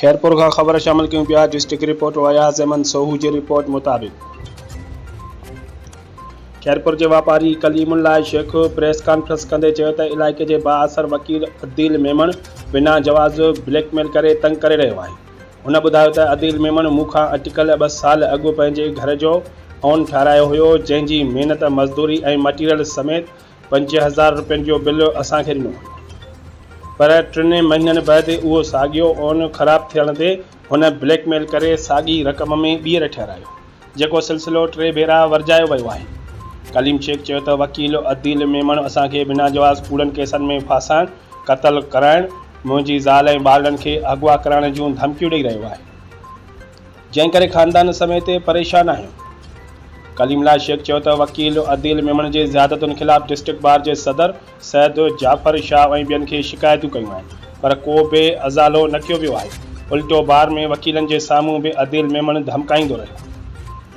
खैरपुर का खबर शामिल क्यों पिया। डिस्ट्रिक्ट रिपोर्ट अयाज़ अहमद सोहू की रिपोर्ट मुताबिक खैरपुर के वापारी कलीमुल्लाह शेख प्रेस कॉन्फ्रेंस कंदे चयो त इलाइक़े के बाअसर वकील अदील मेमन बिना जवाज़ ब्लैकमेल करे तंग करे रहियो आहे। हुन ॿुधायो त अदील मेमन मूंखां अटिकल 2 साल अॻु पंहिंजे घर जो ओन ठारायो हुयो, जंहिंजी महिनत मज़दूरी ऐं मटीरियल समेत 5000 रुपयनि जो बिल असांखे ॾिनो, पर 3 महीननि बैदि उहो साॻियो ओन ख़राब थियण ते हुन ब्लैकमेल करे साॻी रक़म में ॿीहर ठारायो, जेको सिलसिलो 3 भेरा वरजायो वियो आहे। कलीम शेख चयो त वकील अदील मेमन असांखे बिना जवाज़ कूड़नि केसनि में फासाइण, क़त्ल कराइण, मुंहिंजी ज़ाल ऐं ॿारनि खे अगवा कराइण जूं धमकियूं ॾेई रहियो आहे, जंहिं करे ख़ानदान समेत परेशान आहियूं। कलीमुल्लाह शेख चयो त वकील अदील मेमन जे ज़ियादतुनि ख़िलाफ़ डिस्ट्रिक्ट बार जे सदर सैद जाफ़र शाह ऐं ॿियनि खे शिकायतूं कयूं आहिनि, पर को बि अज़ालो न कयो वियो आहे। उल्टो बार में वकीलनि जे साम्हूं बि अदील मेमन धमकाईंदो रहियो।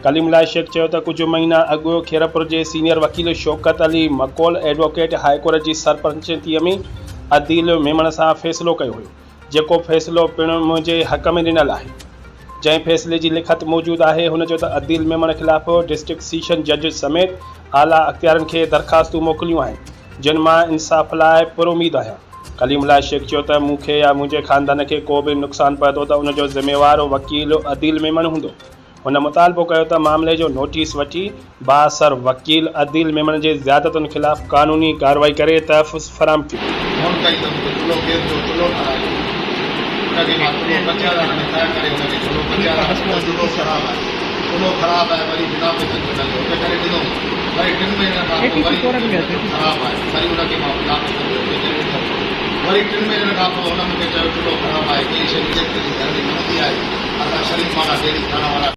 कलीमुल्लाह शेख चयो त कुछ महीना अॻु खैरपुर जे सीनियर वकील शौकत अली मकोल एडवोकेट हाईकोर्ट जी सरपंचीअ में अदील मेमन सां फ़ैसिलो कयो हुयो, जेको फ़ैसिलो पिणु मुंहिंजे हक़ में ॾिनल आहे। जंहिं फ़ैसिले जी लिखत मौजूदु आहे, हुन चयो त अदील मेमन ख़िलाफ़ डिस्ट्रिक्ट सेशन जज समेत आला अख़्तियारनि खे दरख़्वास्तूं मोकिलियूं आहिनि, जिन मां इंसाफ़ लाइ पुरुमीद आहियां। कलीमुल्लाह शेख चयो त मूंखे या मुंहिंजे ख़ानदान खे को बि नुक़सानु पए थो त उनजो ज़िम्मेवारु वकील अदील मेमन हूंदो। हुन मुतालबो कयो त मामले जो नोटिस वठी बाअसर वकील अदील मेमन जे ज़ियादतुनि ख़िलाफ़ क़ानूनी कार्रवाई करे तहफ़्फ़ुज़ फराहम कयो। वरी 3 महीननि खां पोइ हुन मूंखे चयो चुल्हो ख़राबु आहे, कई शइ घर जी मनती आहे, असां शरीफ़ माना डेरी खाना वारा